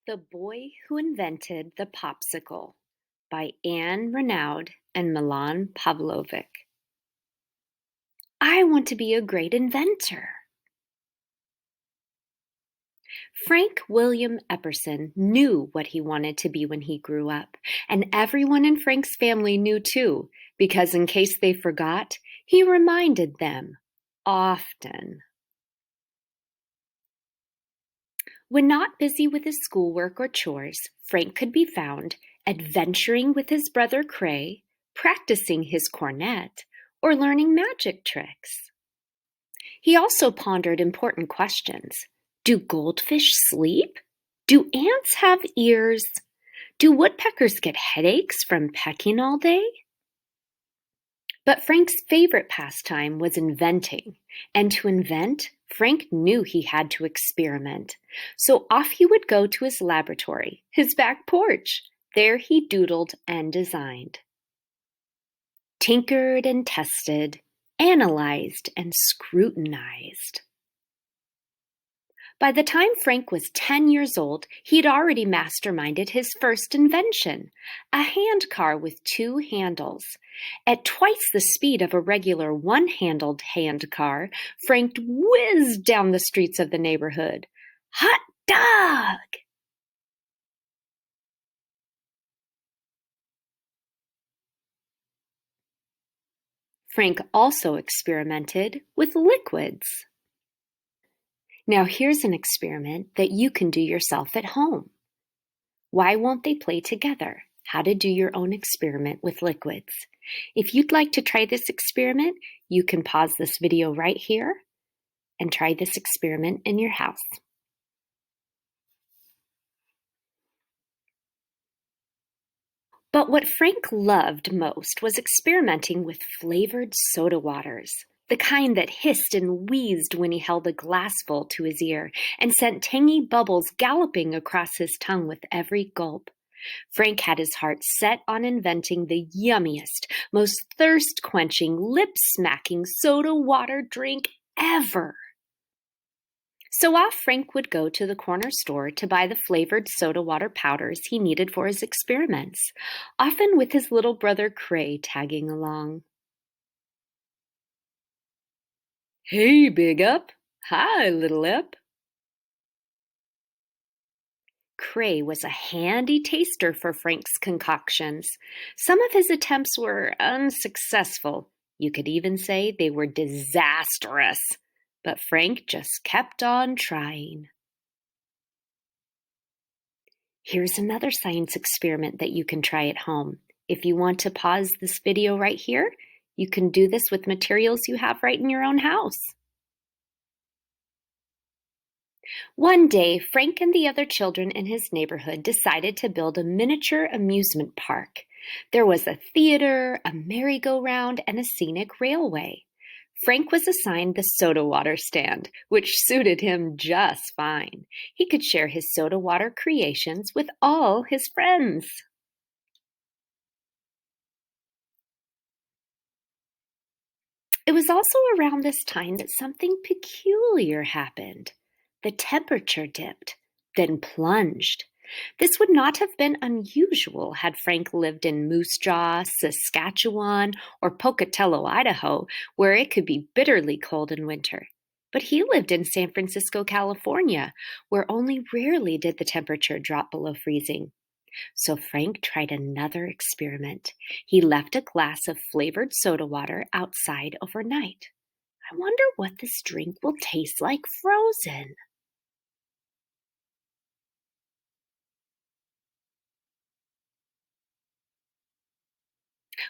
The Boy Who Invented the Popsicle by Anne Renaud and Milan Pavlovic. I want to be a great inventor. Frank William Epperson knew what he wanted to be when he grew up, and everyone in Frank's family knew too, because in case they forgot, he reminded them often. When not busy with his schoolwork or chores, Frank could be found adventuring with his brother Cray, practicing his cornet, or learning magic tricks. He also pondered important questions. Do goldfish sleep? Do ants have ears? Do woodpeckers get headaches from pecking all day? But Frank's favorite pastime was inventing, and to invent, Frank knew he had to experiment. So off he would go to his laboratory, his back porch. There he doodled and designed. Tinkered and tested, analyzed and scrutinized. By the time Frank was 10 years old, he'd already masterminded his first invention, a hand car with two handles. At twice the speed of a regular one-handled hand car, Frank whizzed down the streets of the neighborhood. Hot dog! Frank also experimented with liquids. Now here's an experiment that you can do yourself at home. Why won't they play together? How to do your own experiment with liquids. If you'd like to try this experiment, you can pause this video right here and try this experiment in your house. But what Frank loved most was experimenting with flavored soda waters, the kind that hissed and wheezed when he held a glassful to his ear and sent tangy bubbles galloping across his tongue with every gulp. Frank had his heart set on inventing the yummiest, most thirst-quenching, lip-smacking soda water drink ever. So off Frank would go to the corner store to buy the flavored soda water powders he needed for his experiments, often with his little brother Cray tagging along. Hey, Big Up! Hi, Little Ep! Cray was a handy taster for Frank's concoctions. Some of his attempts were unsuccessful. You could even say they were disastrous. But Frank just kept on trying. Here's another science experiment that you can try at home. If you want to pause this video right here, you can do this with materials you have right in your own house. One day, Frank and the other children in his neighborhood decided to build a miniature amusement park. There was a theater, a merry-go-round, and a scenic railway. Frank was assigned the soda water stand, which suited him just fine. He could share his soda water creations with all his friends. It was also around this time that something peculiar happened. The temperature dipped, then plunged. This would not have been unusual had Frank lived in Moose Jaw, Saskatchewan, or Pocatello, Idaho, where it could be bitterly cold in winter. But he lived in San Francisco, California, where only rarely did the temperature drop below freezing. So Frank tried another experiment. He left a glass of flavored soda water outside overnight. I wonder what this drink will taste like frozen.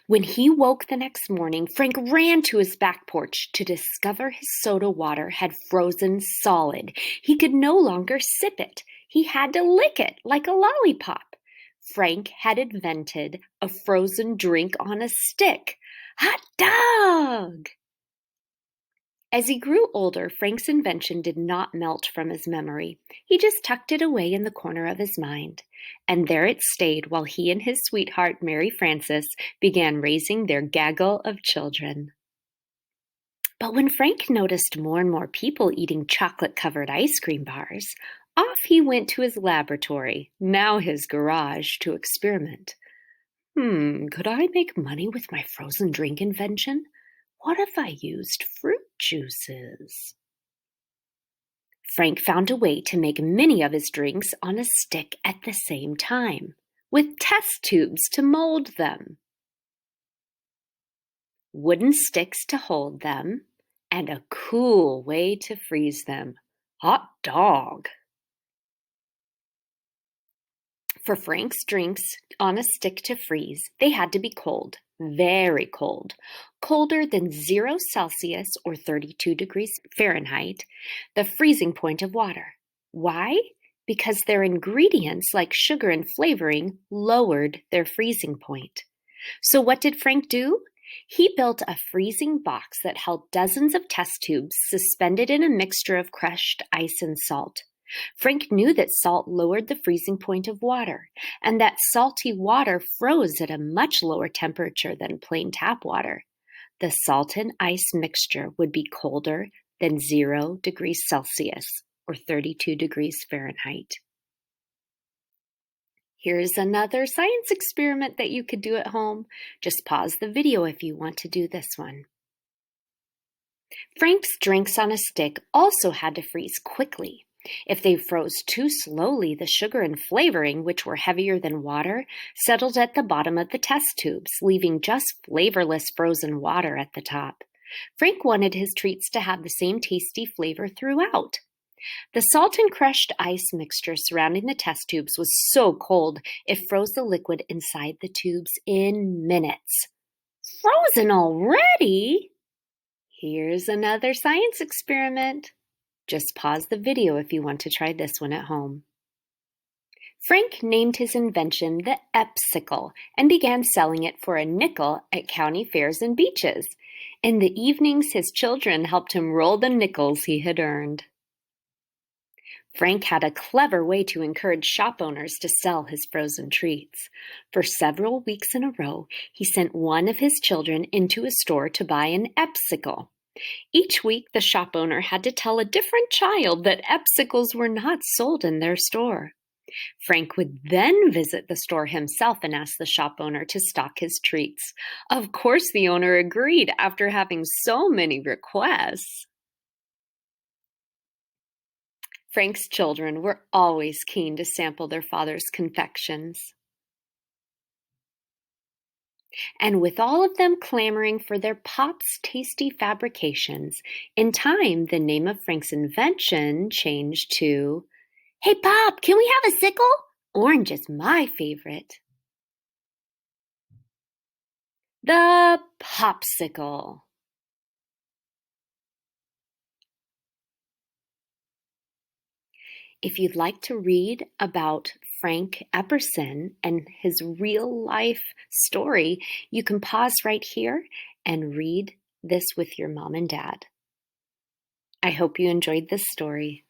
When he woke the next morning, Frank ran to his back porch to discover his soda water had frozen solid. He could no longer sip it. He had to lick it like a lollipop. Frank had invented a frozen drink on a stick. Hot dog! As he grew older, Frank's invention did not melt from his memory. He just tucked it away in the corner of his mind. And there it stayed while he and his sweetheart, Mary Frances, began raising their gaggle of children. But when Frank noticed more and more people eating chocolate-covered ice cream bars, Off he went to his laboratory, now his garage, to experiment. Could I make money with my frozen drink invention? What if I used fruit juices? Frank found a way to make many of his drinks on a stick at the same time, with test tubes to mold them, wooden sticks to hold them, and a cool way to freeze them. Hot dog! For Frank's drinks on a stick to freeze, they had to be cold, very cold, colder than 0 Celsius or 32 degrees Fahrenheit, the freezing point of water. Why? Because their ingredients, like sugar and flavoring, lowered their freezing point. So what did Frank do? He built a freezing box that held dozens of test tubes suspended in a mixture of crushed ice and salt. Frank knew that salt lowered the freezing point of water, and that salty water froze at a much lower temperature than plain tap water. The salt and ice mixture would be colder than 0 degrees Celsius or 32 degrees Fahrenheit. Here's another science experiment that you could do at home. Just pause the video if you want to do this one. Frank's drinks on a stick also had to freeze quickly. If they froze too slowly, the sugar and flavoring, which were heavier than water, settled at the bottom of the test tubes, leaving just flavorless frozen water at the top. Frank wanted his treats to have the same tasty flavor throughout. The salt and crushed ice mixture surrounding the test tubes was so cold it froze the liquid inside the tubes in minutes. Frozen already? Here's another science experiment. Just pause the video if you want to try this one at home. Frank named his invention the Popsicle and began selling it for a nickel at county fairs and beaches. In the evenings, his children helped him roll the nickels he had earned. Frank had a clever way to encourage shop owners to sell his frozen treats. For several weeks in a row, he sent one of his children into a store to buy an Popsicle. Each week, the shop owner had to tell a different child that Popsicles were not sold in their store. Frank would then visit the store himself and ask the shop owner to stock his treats. Of course, the owner agreed after having so many requests. Frank's children were always keen to sample their father's confections. And with all of them clamoring for their Pop's tasty fabrications, in time the name of Frank's invention changed to, "Hey Pop, can we have a sickle? Orange is my favorite." The Popsicle. If you'd like to read about Frank Epperson and his real-life story, you can pause right here and read this with your mom and dad. I hope you enjoyed this story.